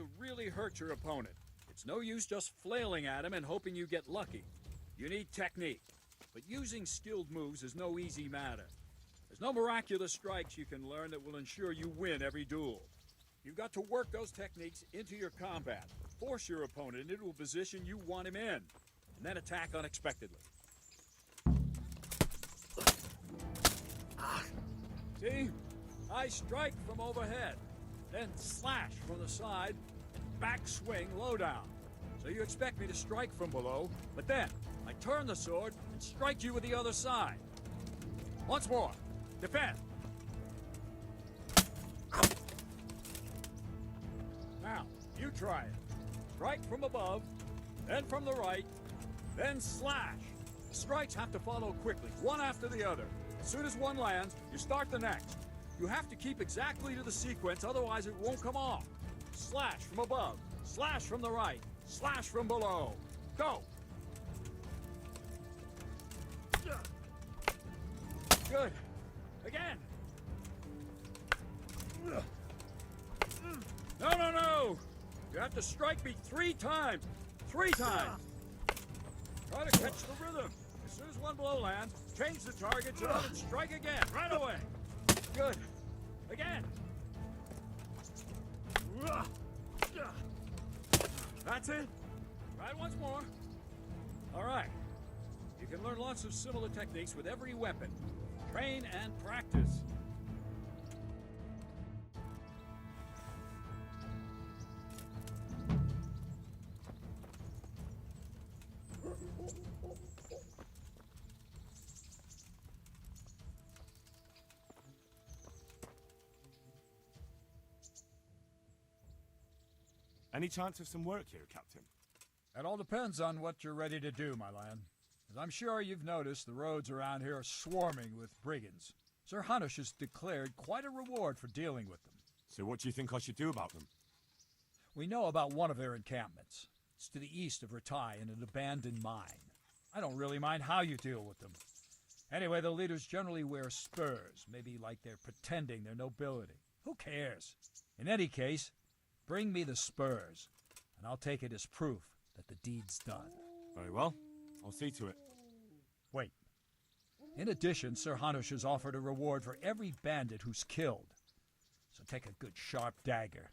to really hurt your opponent. It's no use just flailing at him and hoping you get lucky. You need technique, but using skilled moves is no easy matter. There's no miraculous strikes you can learn that will ensure you win every duel. You've got to work those techniques into your combat, force your opponent into a position you want him in, and then attack unexpectedly. See? I strike from overhead, then slash from the side, back swing low down. So you expect me to strike from below, but then I turn the sword and strike you with the other side. Once more, defend. Now, you try it. Strike from above, then from the right, then slash. The strikes have to follow quickly, one after the other. As soon as one lands, you start the next. You have to keep exactly to the sequence, otherwise it won't come off. Slash from above, slash from the right, slash from below. Go! Good. Again. No! You have to strike me 3 times. 3 times. Try to catch the rhythm. As soon as one blow lands, change the target zone and strike again, right away. Good. Again. That's it. Try it once more. All right. You can learn lots of similar techniques with every weapon. Train and practice. Any chance of some work here, Captain? It all depends on what you're ready to do, my lad. As I'm sure you've noticed, the roads around here are swarming with brigands. Sir Hanush has declared quite a reward for dealing with them. So what do you think I should do about them? We know about one of their encampments. It's to the east of Ratai in an abandoned mine. I don't really mind how you deal with them. Anyway, the leaders generally wear spurs, maybe like they're pretending they're nobility. Who cares? In any case, bring me the spurs, and I'll take it as proof that the deed's done. Very well. I'll see to it. Wait. In addition, Sir Hanush has offered a reward for every bandit who's killed. So take a good sharp dagger.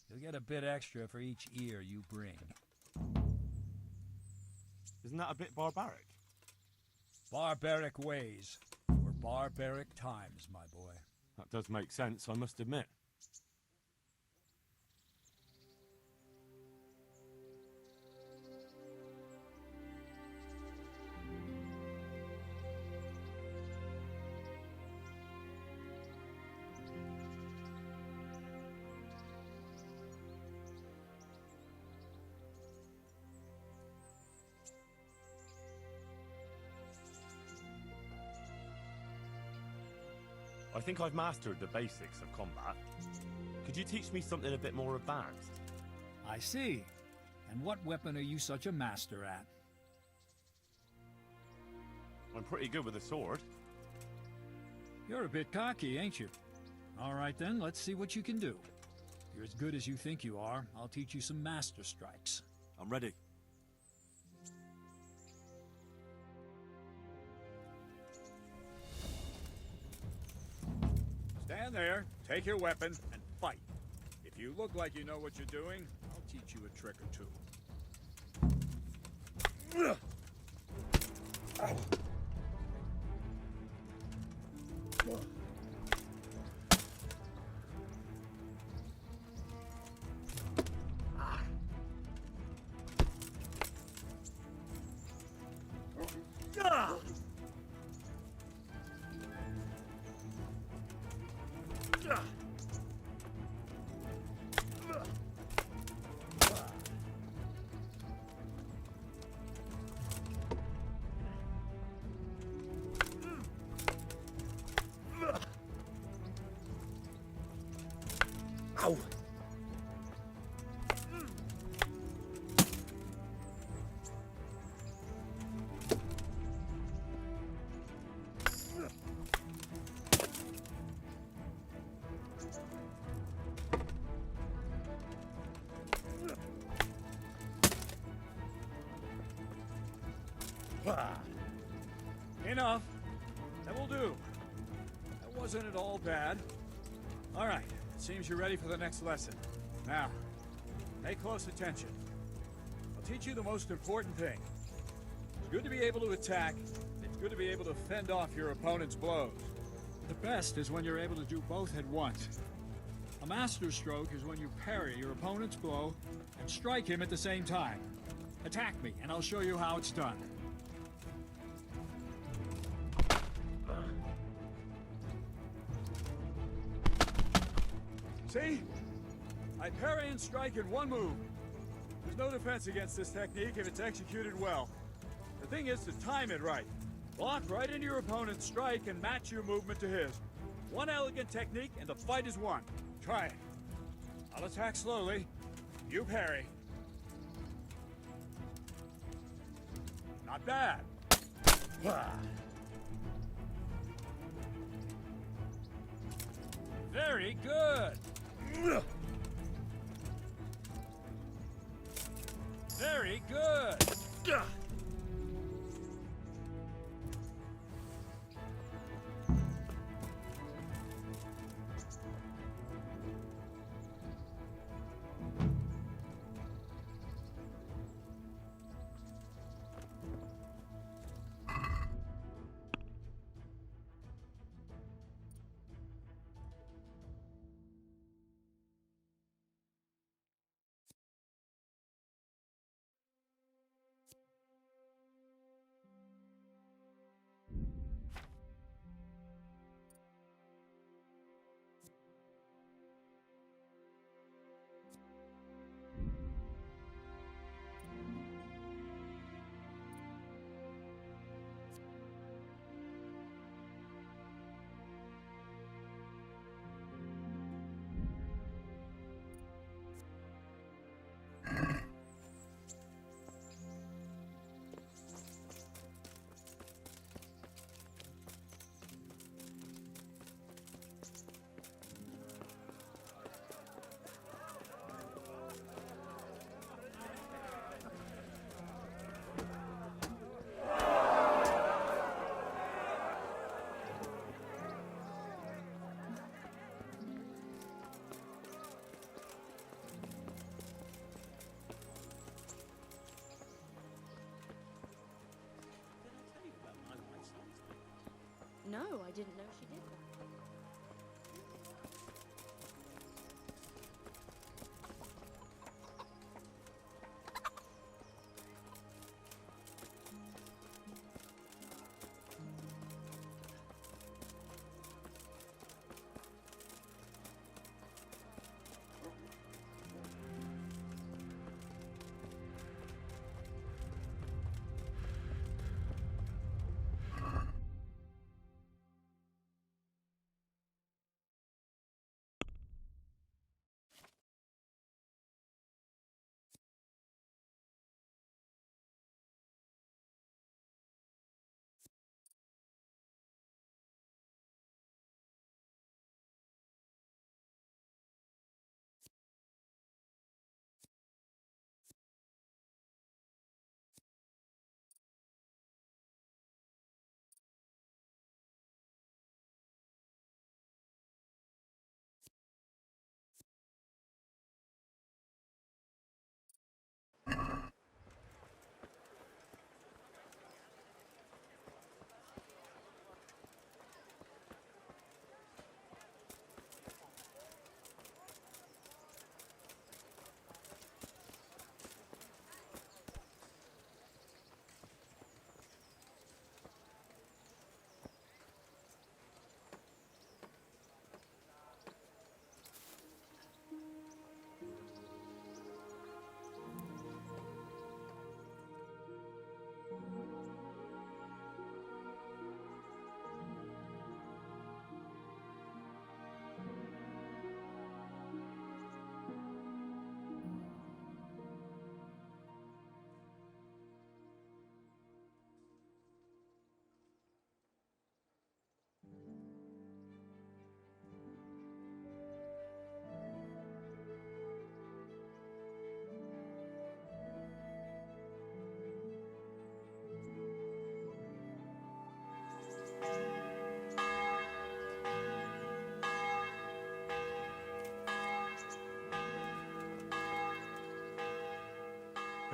You'll get a bit extra for each ear you bring. Isn't that a bit barbaric? Barbaric ways for barbaric times, my boy. That does make sense, I must admit. I think I've mastered the basics of combat. Could you teach me something a bit more advanced? I see. And what weapon are you such a master at? I'm pretty good with a sword. You're a bit cocky, ain't you? All right then, let's see what you can do. If you're as good as you think you are, I'll teach you some master strikes. I'm ready. Stand there, take your weapon, and fight. If you look like you know what you're doing, I'll teach you a trick or two. Ow! Enough. That will do. That wasn't at all bad. All right, it seems you're ready for the next lesson. Now, pay close attention. I'll teach you the most important thing. It's good to be able to attack. It's good to be able to fend off your opponent's blows. The best is when you're able to do both at once. A master stroke is when you parry your opponent's blow and strike him at the same time. Attack me, and I'll show you how it's done. See? I parry and strike in one move. There's no defense against this technique if it's executed well. The thing is to time it right. Block right into your opponent's strike and match your movement to his. One elegant technique and the fight is won. Try it. I'll attack slowly. You parry. Not bad. Very good. Very good. No, I didn't know she did that.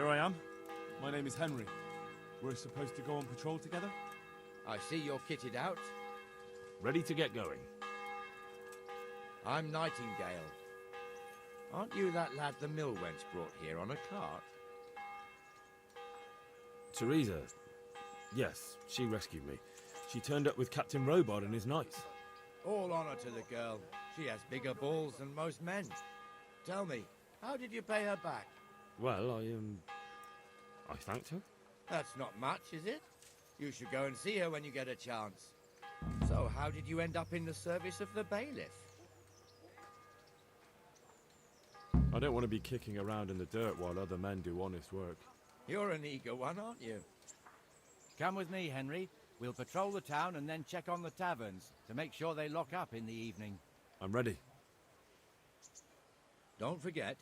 Here I am. My name is Henry. We're supposed to go on patrol together? I see you're kitted out. Ready to get going. I'm Nightingale. Aren't you that lad the mill wench brought here on a cart? Teresa. Yes, she rescued me. She turned up with Captain Robot and his knights. All honor to the girl. She has bigger balls than most men. Tell me, how did you pay her back? Well, I thanked her. That's not much, is it? You should go and see her when you get a chance. So, how did you end up in the service of the bailiff? I don't want to be kicking around in the dirt while other men do honest work. You're an eager one, aren't you? Come with me, Henry. We'll patrol the town and then check on the taverns to make sure they lock up in the evening. I'm ready. Don't forget,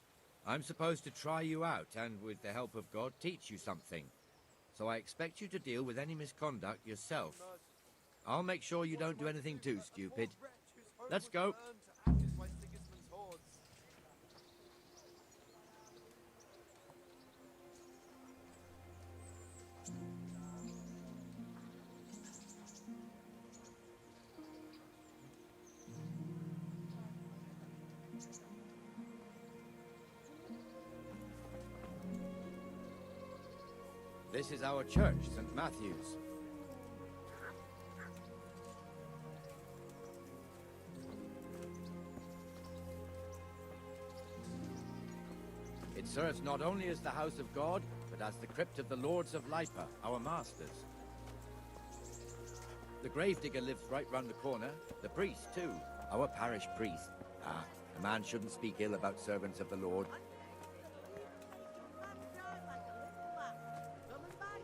I'm supposed to try you out and, with the help of God, teach you something. So I expect you to deal with any misconduct yourself. I'll make sure you don't do anything too stupid. Let's go. This is our church, St. Matthew's. It serves not only as the house of God, but as the crypt of the lords of Lipa, our masters. The gravedigger lives right round the corner. The priest, too. Our parish priest. Ah, a man shouldn't speak ill about servants of the Lord.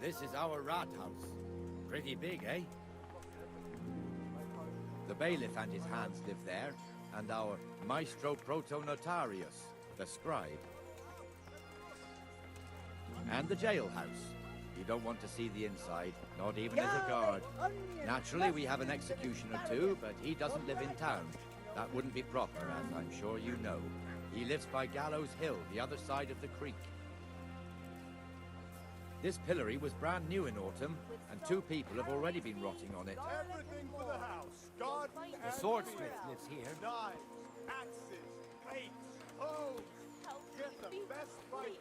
This is our rat house. Pretty big, eh? The bailiff and his hands live there, and our maestro protonotarius, the scribe. And the jailhouse. You don't want to see the inside, not even as a guard. Naturally, we have an executioner too, but he doesn't live in town. That wouldn't be proper, as I'm sure you know. He lives by Gallows Hill, the other side of the creek. This pillory was brand new in autumn, and 2 people have already been rotting on it. Everything for the house. God The swordsmith lives here. knives, axes, plates, hoes. Get the best fighting.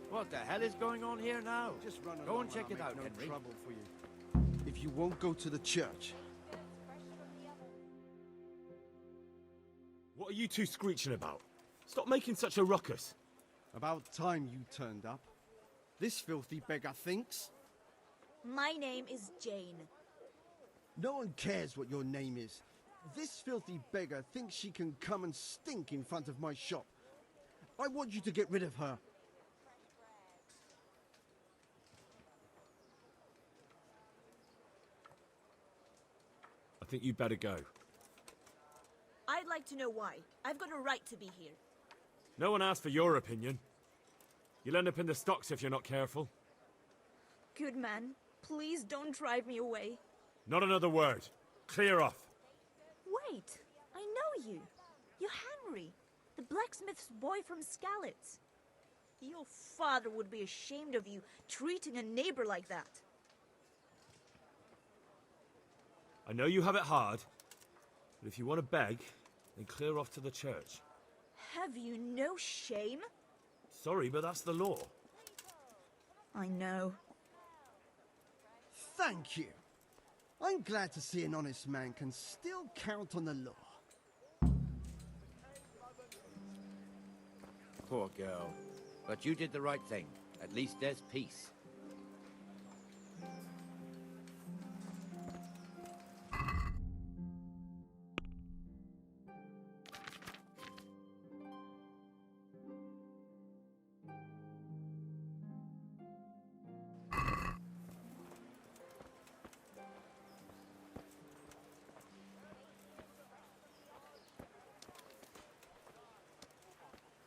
What the hell is going on here now? Just run Go along and check I'll it out, make Henry. no trouble for you. If you won't go to the church. What are you two screeching about? Stop making such a ruckus. About time you turned up. This filthy beggar thinks. My name is Jane. No one cares what your name is. This filthy beggar thinks she can come and stink in front of my shop. I want you to get rid of her. I think you'd better go. I'd like to know why. I've got a right to be here. No one asked for your opinion. You'll end up in the stocks if you're not careful. Good man, please don't drive me away. Not another word. Clear off. Wait, I know you. You're Henry, the blacksmith's boy from Skalitz. Your father would be ashamed of you treating a neighbor like that. I know you have it hard, but if you want to beg, then clear off to the church. Have you no shame? Sorry, but that's the law. I know. Thank you. I'm glad to see an honest man can still count on the law. Poor girl. But you did the right thing. At least there's peace.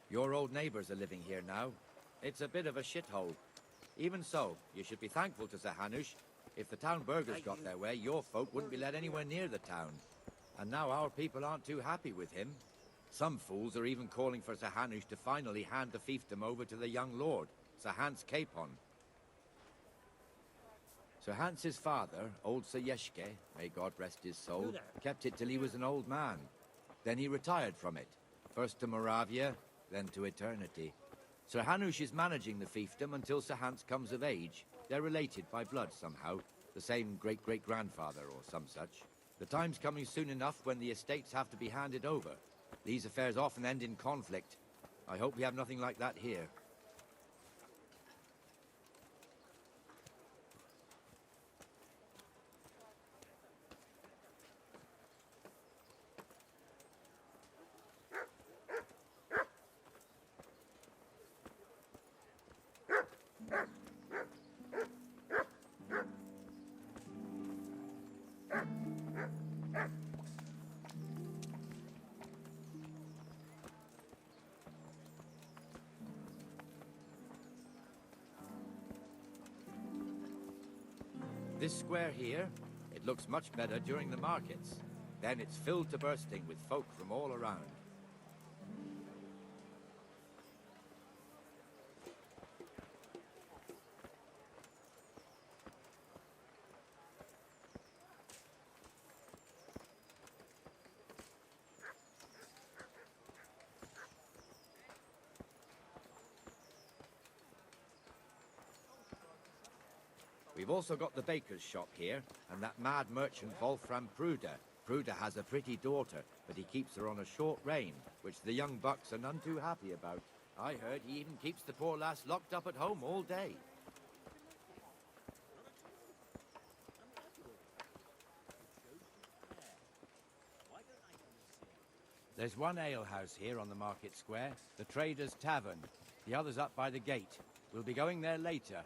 Your old neighbors are living here now. It's a bit of a shithole. Even so, you should be thankful to Sir Hanush. If the town burghers got their way, your folk wouldn't be let anywhere near the town. And now our people aren't too happy with him. Some fools are even calling for Sir Hanush to finally hand the fiefdom over to the young lord, Sir Hans Capon. Sir Hans's father, old Sir Yeshke, may God rest his soul, kept it till he was an old man. Then he retired from it, first to Moravia, then to eternity. Sir Hanush is managing the fiefdom until Sir Hans comes of age. They're related by blood somehow, the same great-great-grandfather or some such. The time's coming soon enough when the estates have to be handed over. These affairs often end in conflict. I hope we have nothing like that here. This square here, it looks much better during the markets. Then it's filled to bursting with folk from all around. We've also got the baker's shop here, and that mad merchant Wolfram Pruder. Pruder has a pretty daughter, but he keeps her on a short rein, which the young bucks are none too happy about. I heard he even keeps the poor lass locked up at home all day. There's one alehouse here on the market square, the Trader's Tavern. The other's up by the gate. We'll be going there later.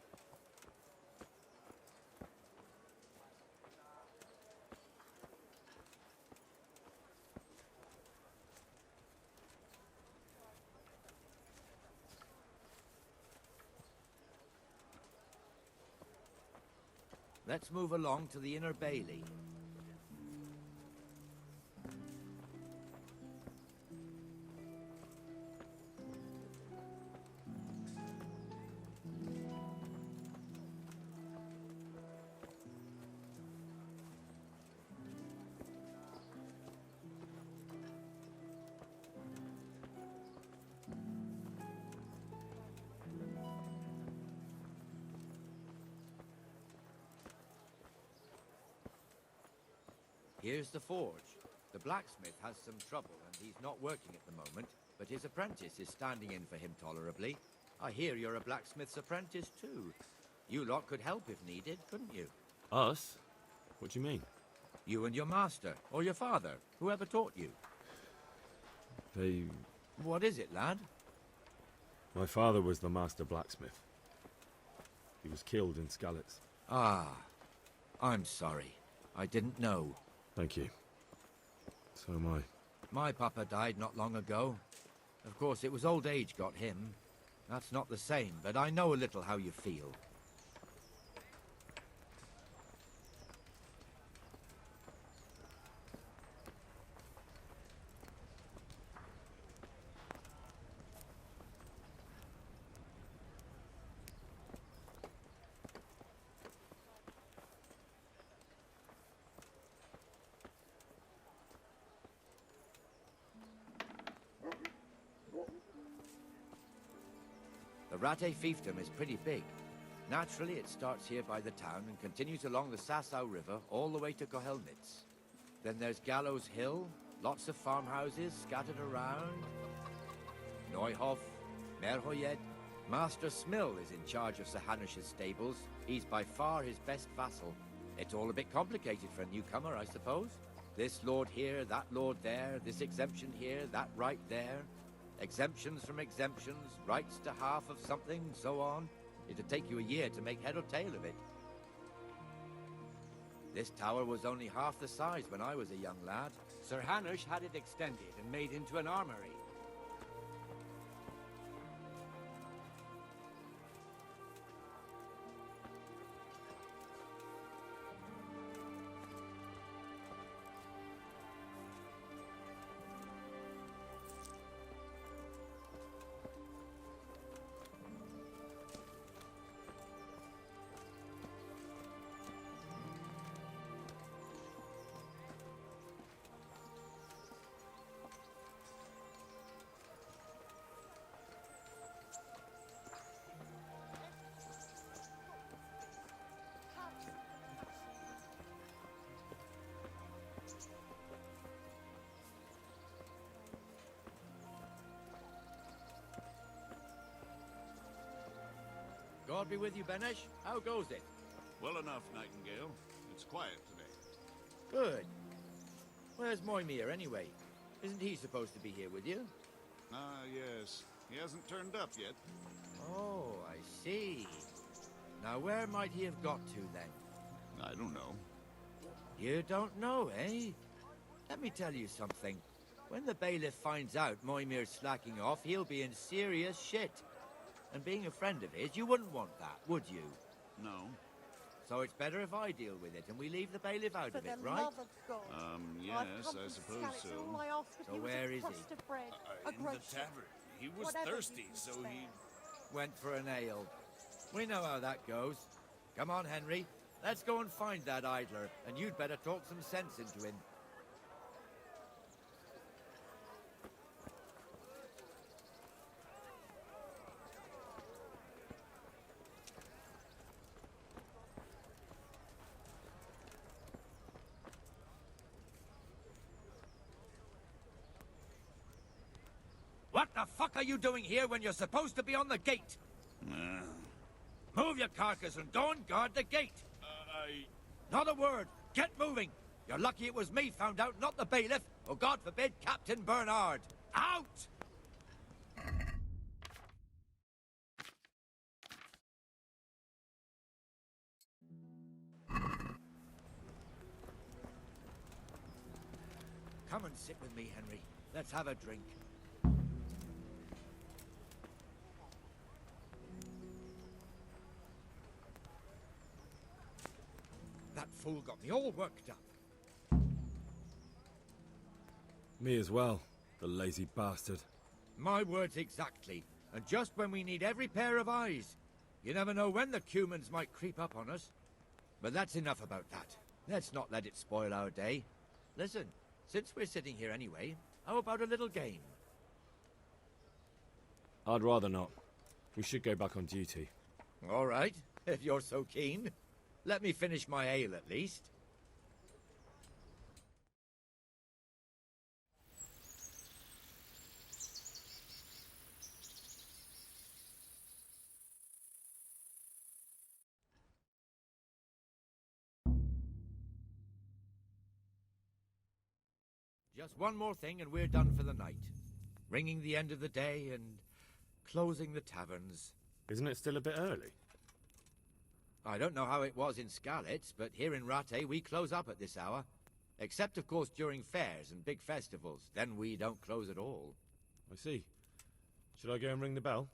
Let's move along to the Inner Bailey. Here's the forge. The blacksmith has some trouble and he's not working at the moment, but his apprentice is standing in for him tolerably. I hear you're a blacksmith's apprentice too. You lot could help if needed, couldn't you? Us? What do you mean? You and your master, or your father, whoever taught you. They... What is it, lad? My father was the master blacksmith. He was killed in Skalitz. Ah, I'm sorry. I didn't know. Thank you. So am I. My papa died not long ago. Of course, it was old age got him. That's not the same, but I know a little how you feel. The Rate fiefdom is pretty big. Naturally, it starts here by the town and continues along the Sasau River all the way to Kohelnitz. Then there's Gallows Hill, lots of farmhouses scattered around. Neuhof, Merhoyed. Master Smill is in charge of Sir Hanush's stables. He's by far his best vassal. It's all a bit complicated for a newcomer, I suppose. This lord here, that lord there, this exemption here, that right there. Exemptions from exemptions, rights to half of something, so on. It'd take you a year to make head or tail of it. This tower was only half the size when I was a young lad. Sir Hanush had it extended and made into an armory. God be with you, Benesh. How goes it? Well enough, Nightingale. It's quiet today. Good. Where's Moimir, anyway? Isn't he supposed to be here with you? Ah, yes. He hasn't turned up yet. Oh, I see. Now, where might he have got to, then? I don't know. You don't know, eh? Let me tell you something. When the bailiff finds out Moimir's slacking off, he'll be in serious shit. And being a friend of his, you wouldn't want that, would you? No. So it's better if I deal with it and we leave the bailiff out of it, right? Yes, I suppose so. So where is he? In the tavern. He was thirsty, so he... Went for an ale. We know how that goes. Come on, Henry. Let's go and find that idler, and you'd better talk some sense into him. What the fuck are you doing here when you're supposed to be on the gate? Move your carcass and go and guard the gate. Not a word. Get moving. You're lucky it was me found out, not the bailiff, or God forbid, Captain Bernard. Out! Come and sit with me, Henry. Let's have a drink. That fool got me all worked up. Me as well, the lazy bastard. My words exactly. And just when we need every pair of eyes. You never know when the Cumans might creep up on us. But that's enough about that. Let's not let it spoil our day. Listen, since we're sitting here anyway, how about a little game? I'd rather not. We should go back on duty. All right, if you're so keen. Let me finish my ale at least. Just one more thing and we're done for the night. Ringing the end of the day and closing the taverns. Isn't it still a bit early? I don't know how it was in Skalitz, but here in Rattay we close up at this hour. Except, of course, during fairs and big festivals. Then we don't close at all. I see. Should I go and ring the bell?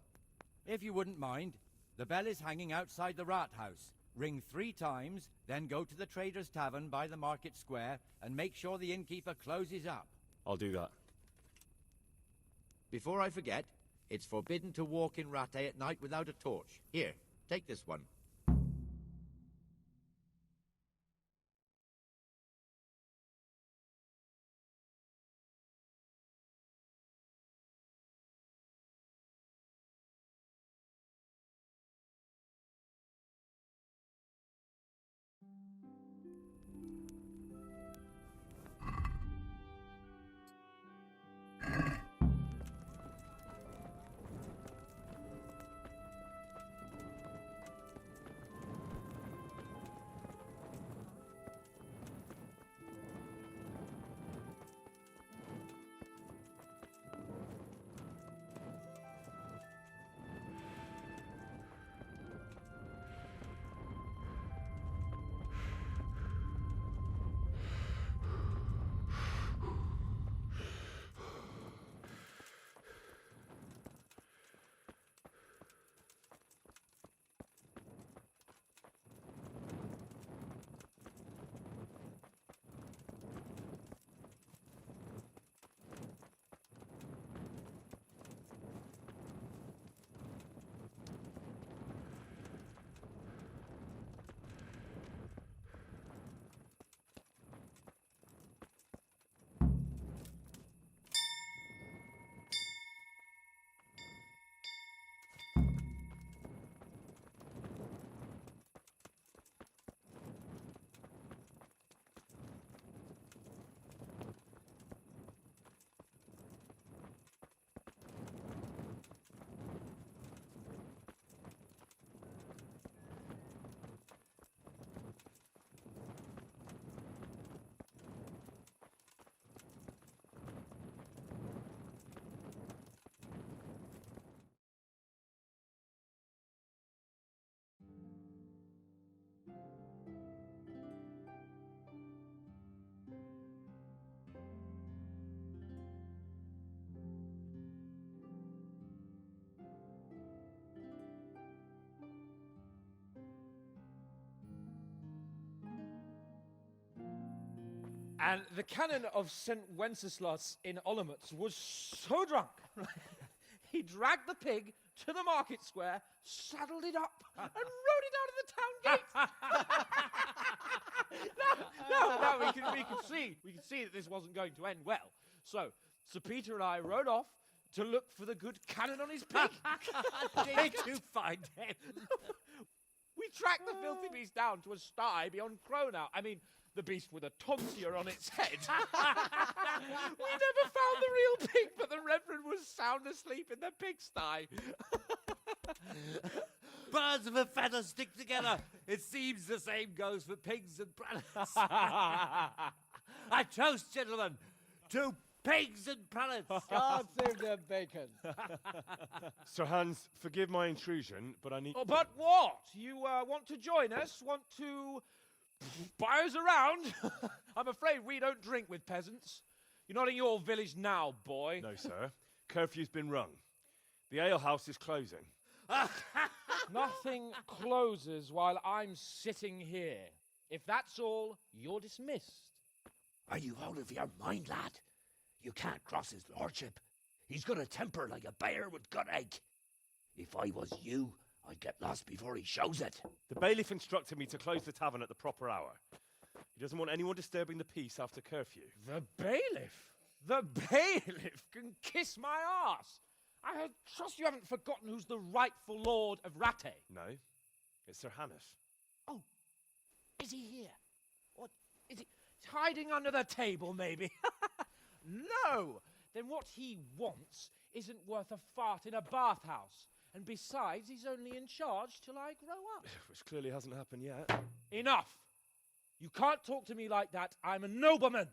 If you wouldn't mind. The bell is hanging outside the Rathouse. Ring 3 times, then go to the Trader's Tavern by the Market Square and make sure the innkeeper closes up. I'll do that. Before I forget, it's forbidden to walk in Rattay at night without a torch. Here, take this one. And the canon of St. Wenceslas in Olomouc was so drunk, he dragged the pig to the market square, saddled it up, and rode it out of the town gate. No, we could see that this wasn't going to end well. So, Sir Peter and I rode off to look for the good canon on his pig. Did you find him? We tracked the filthy beast down to a sty beyond Cronau. I mean, the beast with a tonsure on its head. We never found the real pig, but the Reverend was sound asleep in the pigsty. Birds of a feather stick together. It seems the same goes for pigs and prelates. I toast, gentlemen, to pigs and prelates. God save the bacon. Sir Hans, forgive my intrusion, but I need... Oh, but what? You want to join us? Want to buy us around? I'm afraid we don't drink with peasants. You're not in your village now, boy. No, sir. Curfew's been rung. The alehouse is closing. Nothing closes while I'm sitting here. If that's all, you're dismissed. Are you out of your mind, lad? You can't cross his lordship. He's got a temper like a bear with gut ache. If I was you, I'd get lost before he shows it. The bailiff instructed me to close the tavern at the proper hour. He doesn't want anyone disturbing the peace after curfew. The bailiff? The bailiff can kiss my arse. I trust you haven't forgotten who's the rightful lord of Rattay. No, it's Sir Hannes. Oh, is he here? What, is he hiding under the table, maybe? No! Then what he wants isn't worth a fart in a bathhouse. And besides, he's only in charge till I grow up. Which clearly hasn't happened yet. Enough! You can't talk to me like that. I'm a nobleman.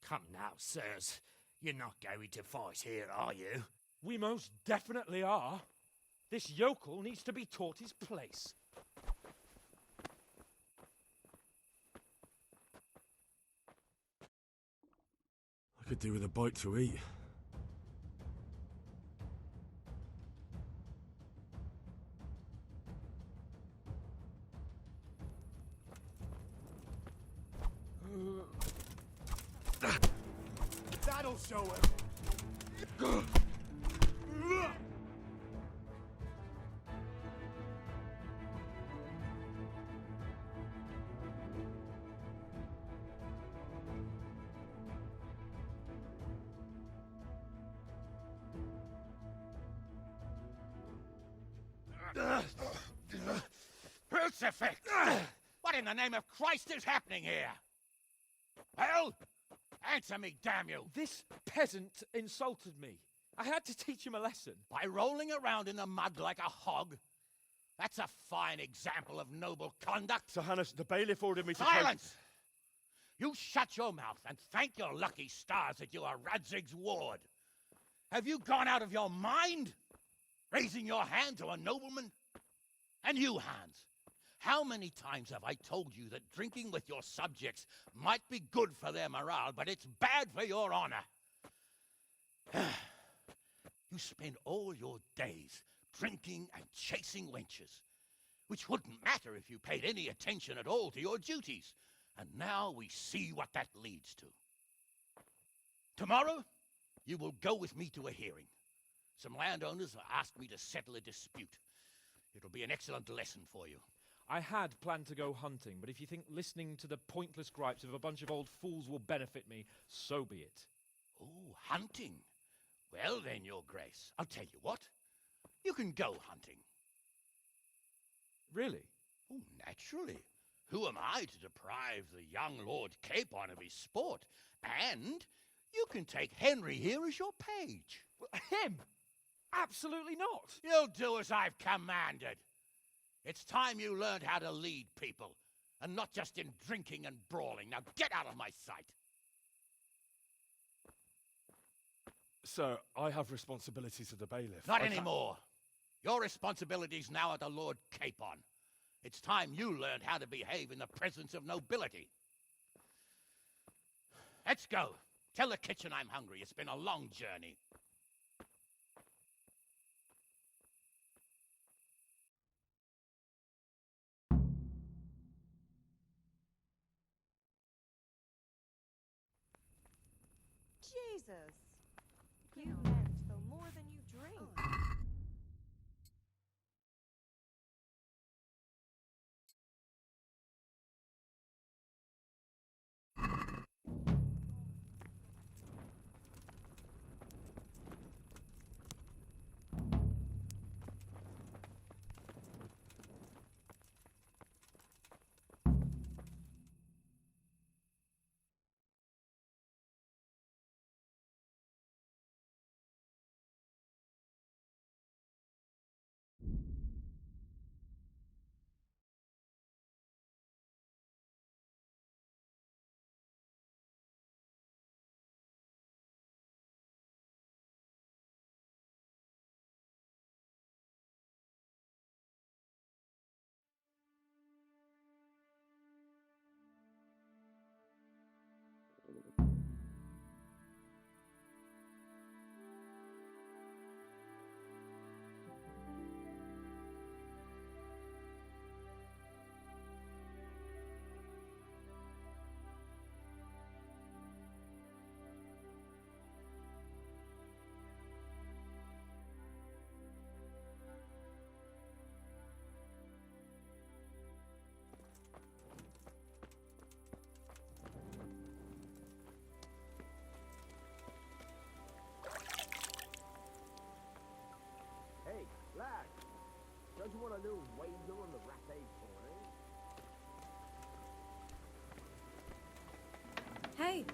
Come now, sirs. You're not going to fight here, are you? We most definitely are. This yokel needs to be taught his place. I could do with a bite to eat. That'll show him. Crucifix! What in the name of Christ is happening here? Well, answer me, damn you! This peasant insulted me. I had to teach him a lesson. By rolling around in the mud like a hog? That's a fine example of noble conduct. Sir Hannes, the bailiff ordered me to... Silence! You shut your mouth and thank your lucky stars that you are Radzig's ward. Have you gone out of your mind? Raising your hand to a nobleman? And you, Hans, how many times have I told you that drinking with your subjects might be good for their morale, but it's bad for your honor? You spend all your days drinking and chasing wenches, which wouldn't matter if you paid any attention at all to your duties. And now we see what that leads to. Tomorrow, you will go with me to a hearing. Some landowners have asked me to settle a dispute. It'll be an excellent lesson for you. I had planned to go hunting, but if you think listening to the pointless gripes of a bunch of old fools will benefit me, so be it. Oh, hunting. Well then, Your Grace, I'll tell you what. You can go hunting. Really? Oh, naturally. Who am I to deprive the young Lord Capon of his sport? And you can take Henry here as your page. Him? Absolutely not. You'll do as I've commanded. It's time you learned how to lead people, and not just in drinking and brawling. Now get out of my sight. Sir, I have responsibilities to the bailiff. Not anymore. Your responsibilities now are to Lord Capon. It's time you learned how to behave in the presence of nobility. Let's go. Tell the kitchen I'm hungry. It's been a long journey. Jesus. You men spill more than you drink. Hey, lad, don't you want a little wager on the ratte corner? Hey,